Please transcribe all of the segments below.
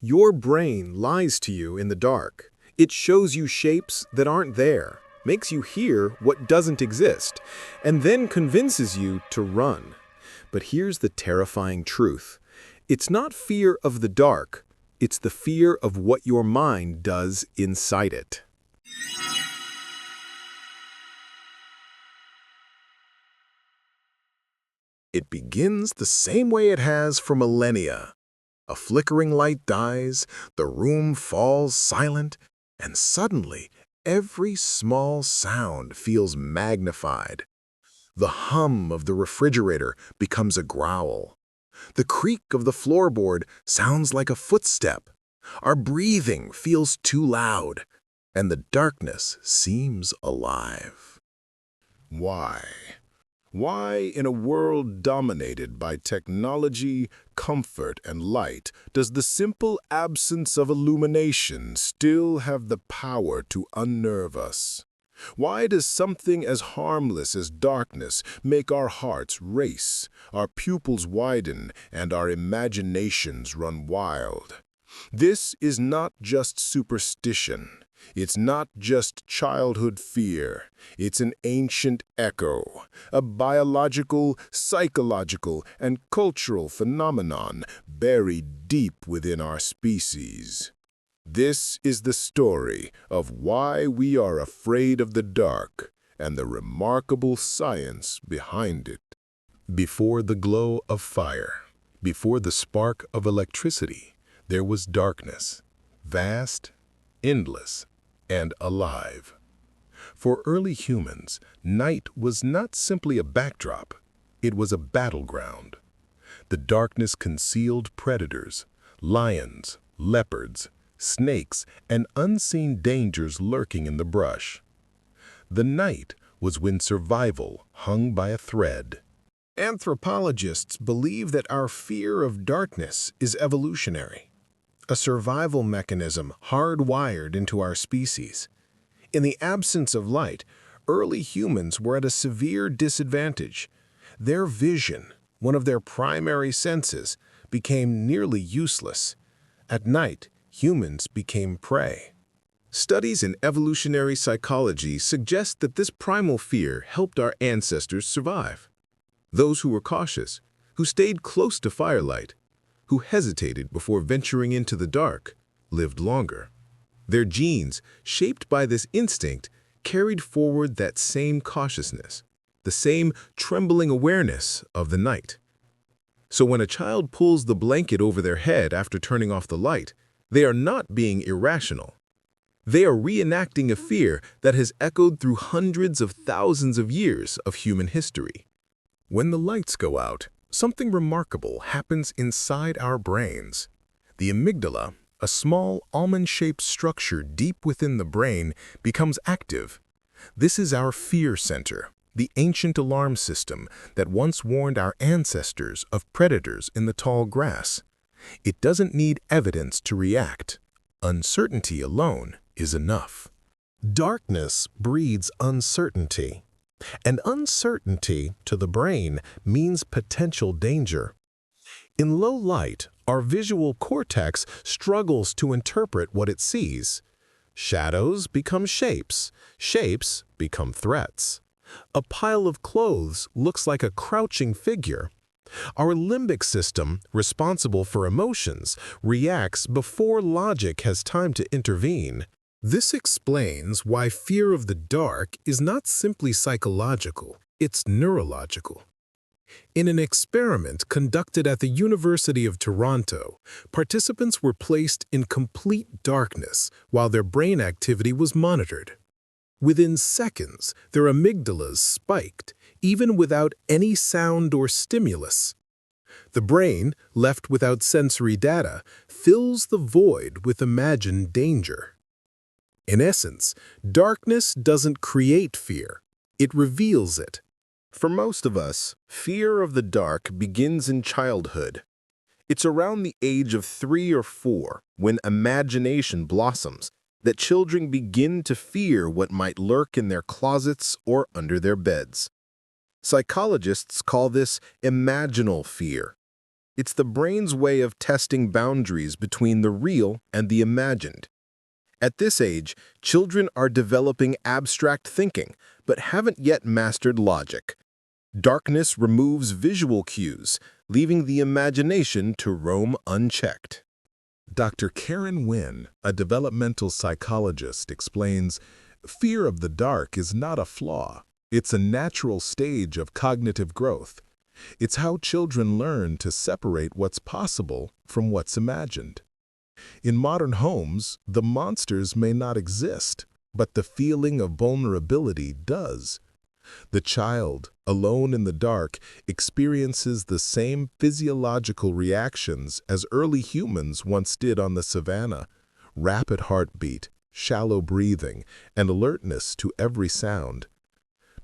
Your brain lies to you in the dark. It shows you shapes that aren't there, makes you hear what doesn't exist, and then convinces you to run. But here's the terrifying truth. It's not fear of the dark, it's the fear of what your mind does inside it. It begins the same way it has for millennia. A flickering light dies, the room falls silent, and suddenly every small sound feels magnified. The hum of the refrigerator becomes a growl. The creak of the floorboard sounds like a footstep. Our breathing feels too loud, and the darkness seems alive. Why? Why, in a world dominated by technology, comfort, and light, does the simple absence of illumination still have the power to unnerve us? Why does something as harmless as darkness make our hearts race, our pupils widen, and our imaginations run wild? This is not just superstition. It's not just childhood fear. It's an ancient echo, a biological, psychological, and cultural phenomenon buried deep within our species. This is the story of why we are afraid of the dark and the remarkable science behind it. Before the glow of fire, before the spark of electricity, there was darkness, vast, endless, and alive. For early humans, night was not simply a backdrop, it was a battleground. The darkness concealed predators, lions, leopards, snakes, and unseen dangers lurking in the brush. The night was when survival hung by a thread. Anthropologists believe that our fear of darkness is evolutionary, a survival mechanism hardwired into our species. In the absence of light, early humans were at a severe disadvantage. Their vision, one of their primary senses, became nearly useless. At night, humans became prey. Studies in evolutionary psychology suggest that this primal fear helped our ancestors survive. Those who were cautious, who stayed close to firelight, who hesitated before venturing into the dark, lived longer. Their genes, shaped by this instinct, carried forward that same cautiousness, the same trembling awareness of the night. So when a child pulls the blanket over their head after turning off the light, they are not being irrational. They are reenacting a fear that has echoed through hundreds of thousands of years of human history. When the lights go out, something remarkable happens inside our brains. The amygdala, a small almond-shaped structure deep within the brain, becomes active. This is our fear center, the ancient alarm system that once warned our ancestors of predators in the tall grass. It doesn't need evidence to react. Uncertainty alone is enough. Darkness breeds uncertainty. And uncertainty, to the brain, means potential danger. In low light, our visual cortex struggles to interpret what it sees. Shadows become shapes. Shapes become threats. A pile of clothes looks like a crouching figure. Our limbic system, responsible for emotions, reacts before logic has time to intervene. This explains why fear of the dark is not simply psychological, it's neurological. In an experiment conducted at the University of Toronto, participants were placed in complete darkness while their brain activity was monitored. Within seconds, their amygdalas spiked, even without any sound or stimulus. The brain, left without sensory data, fills the void with imagined danger. In essence, darkness doesn't create fear, it reveals it. For most of us, fear of the dark begins in childhood. It's around the age of 3 or 4, when imagination blossoms, that children begin to fear what might lurk in their closets or under their beds. Psychologists call this imaginal fear. It's the brain's way of testing boundaries between the real and the imagined. At this age, children are developing abstract thinking, but haven't yet mastered logic. Darkness removes visual cues, leaving the imagination to roam unchecked. Dr. Karen Wynn, a developmental psychologist, explains, "Fear of the dark is not a flaw. It's a natural stage of cognitive growth. It's how children learn to separate what's possible from what's imagined." In modern homes, the monsters may not exist, but the feeling of vulnerability does. The child, alone in the dark, experiences the same physiological reactions as early humans once did on the savannah: rapid heartbeat, shallow breathing, and alertness to every sound.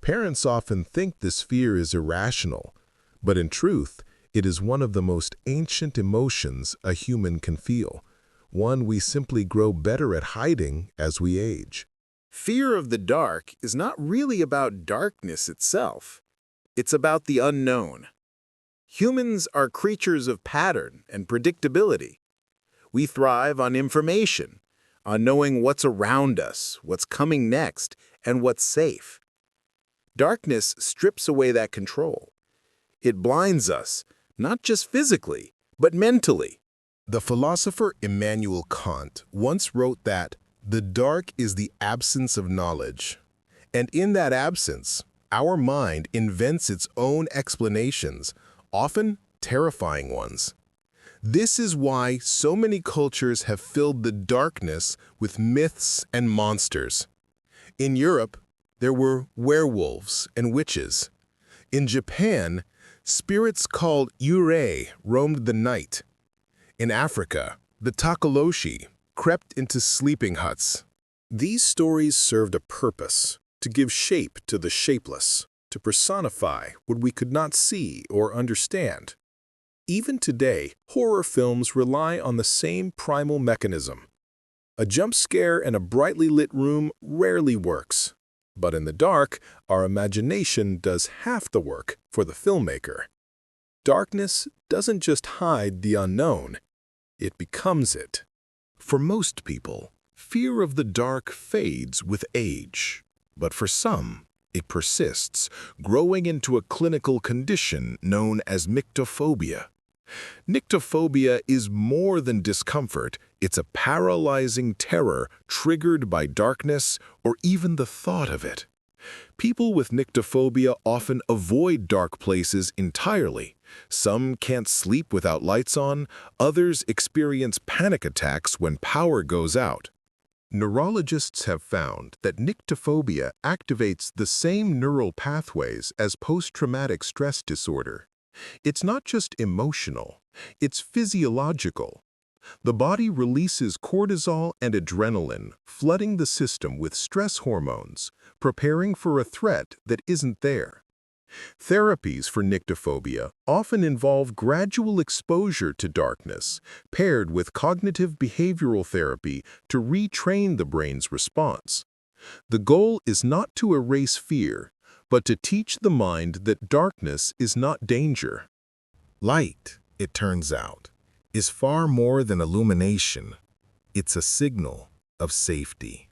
Parents often think this fear is irrational, but in truth, it is one of the most ancient emotions a human can feel, one we simply grow better at hiding as we age. Fear of the dark is not really about darkness itself. It's about the unknown. Humans are creatures of pattern and predictability. We thrive on information, on knowing what's around us, what's coming next, and what's safe. Darkness strips away that control. It blinds us, not just physically, but mentally. The philosopher Immanuel Kant once wrote that the dark is the absence of knowledge, and in that absence, our mind invents its own explanations, often terrifying ones. This is why so many cultures have filled the darkness with myths and monsters. In Europe, there were werewolves and witches. In Japan, spirits called yurei roamed the night. In Africa, the takaloshi crept into sleeping huts. These stories served a purpose: to give shape to the shapeless, to personify what we could not see or understand. Even today, horror films rely on the same primal mechanism. A jump scare in a brightly lit room rarely works, but in the dark, our imagination does half the work for the filmmaker. Darkness doesn't just hide the unknown, it becomes it. For most people, fear of the dark fades with age, but for some, it persists, growing into a clinical condition known as nyctophobia. Nyctophobia is more than discomfort, it's a paralyzing terror triggered by darkness or even the thought of it. People with nyctophobia often avoid dark places entirely. Some can't sleep without lights on, others experience panic attacks when power goes out. Neurologists have found that nyctophobia activates the same neural pathways as post-traumatic stress disorder. It's not just emotional, it's physiological. The body releases cortisol and adrenaline, flooding the system with stress hormones, preparing for a threat that isn't there. Therapies for nyctophobia often involve gradual exposure to darkness, paired with cognitive behavioral therapy to retrain the brain's response. The goal is not to erase fear, but to teach the mind that darkness is not danger. Light, it turns out, is far more than illumination. It's a signal of safety.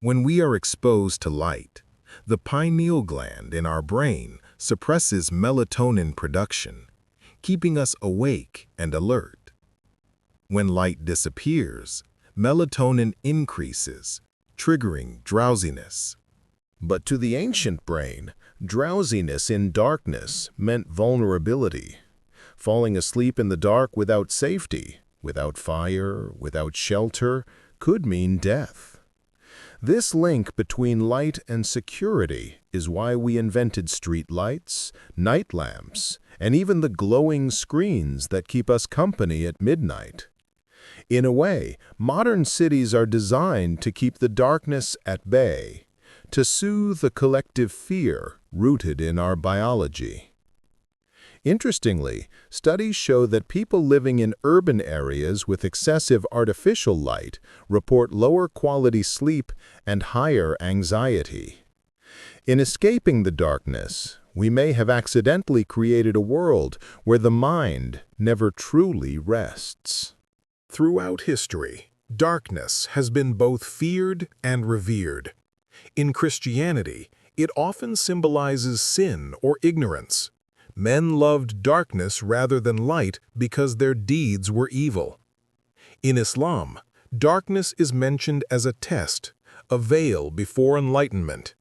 When we are exposed to light, the pineal gland in our brain suppresses melatonin production, keeping us awake and alert. When light disappears, melatonin increases, triggering drowsiness. But to the ancient brain, drowsiness in darkness meant vulnerability. Falling asleep in the dark without safety, without fire, without shelter, could mean death. This link between light and security is why we invented street lights, night lamps, and even the glowing screens that keep us company at midnight. In a way, modern cities are designed to keep the darkness at bay, to soothe the collective fear rooted in our biology. Interestingly, studies show that people living in urban areas with excessive artificial light report lower quality sleep and higher anxiety. In escaping the darkness, we may have accidentally created a world where the mind never truly rests. Throughout history, darkness has been both feared and revered. In Christianity, it often symbolizes sin or ignorance. Men loved darkness rather than light because their deeds were evil. In Islam, darkness is mentioned as a test, a veil before enlightenment.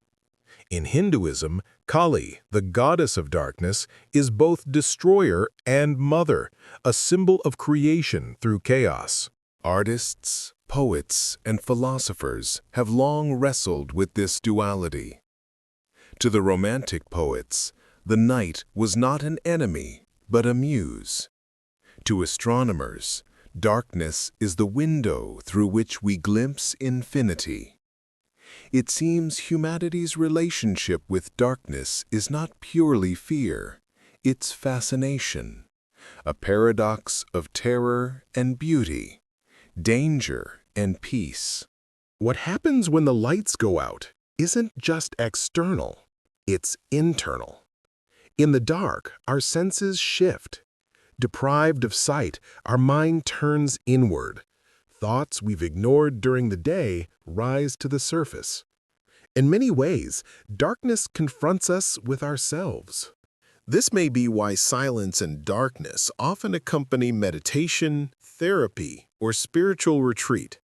In Hinduism, Kali, the goddess of darkness, is both destroyer and mother, a symbol of creation through chaos. Artists, poets, and philosophers have long wrestled with this duality. To the Romantic poets, the night was not an enemy, but a muse. To astronomers, darkness is the window through which we glimpse infinity. It seems humanity's relationship with darkness is not purely fear, it's fascination, a paradox of terror and beauty, danger and peace. What happens when the lights go out isn't just external, it's internal. In the dark, our senses shift. Deprived of sight, our mind turns inward. Thoughts we've ignored during the day rise to the surface. In many ways, darkness confronts us with ourselves. This may be why silence and darkness often accompany meditation, therapy, or spiritual retreat.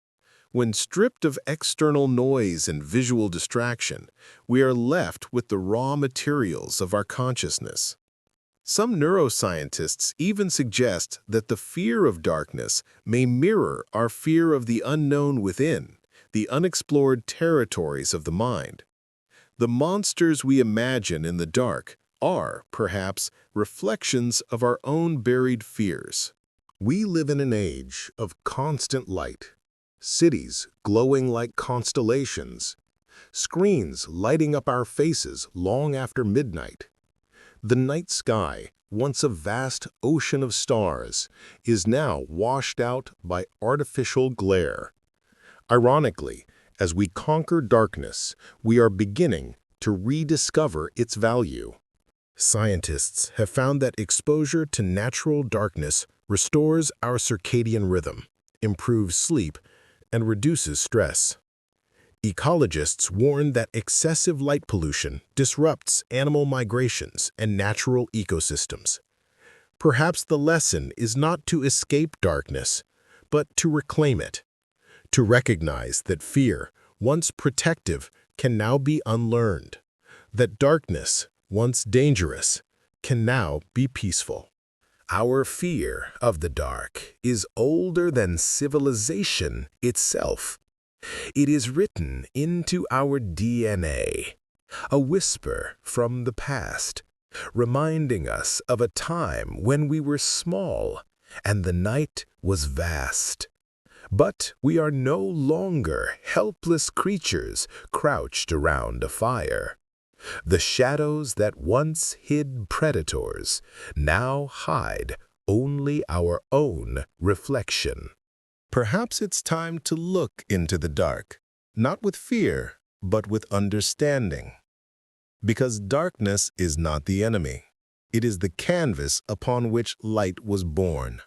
When stripped of external noise and visual distraction, we are left with the raw materials of our consciousness. Some neuroscientists even suggest that the fear of darkness may mirror our fear of the unknown within, the unexplored territories of the mind. The monsters we imagine in the dark are, perhaps, reflections of our own buried fears. We live in an age of constant light, cities glowing like constellations, screens lighting up our faces long after midnight. The night sky, once a vast ocean of stars, is now washed out by artificial glare. Ironically, as we conquer darkness, we are beginning to rediscover its value. Scientists have found that exposure to natural darkness restores our circadian rhythm, improves sleep, and reduces stress. Ecologists warn that excessive light pollution disrupts animal migrations and natural ecosystems. Perhaps the lesson is not to escape darkness, but to reclaim it, to recognize that fear, once protective, can now be unlearned, that darkness, once dangerous, can now be peaceful. Our fear of the dark is older than civilization itself. It is written into our DNA, a whisper from the past, reminding us of a time when we were small and the night was vast. But we are no longer helpless creatures crouched around a fire. The shadows that once hid predators now hide only our own reflection. Perhaps it's time to look into the dark, not with fear, but with understanding. Because darkness is not the enemy. It is the canvas upon which light was born.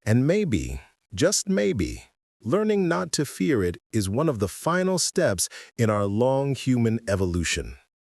And maybe, just maybe, learning not to fear it is one of the final steps in our long human evolution.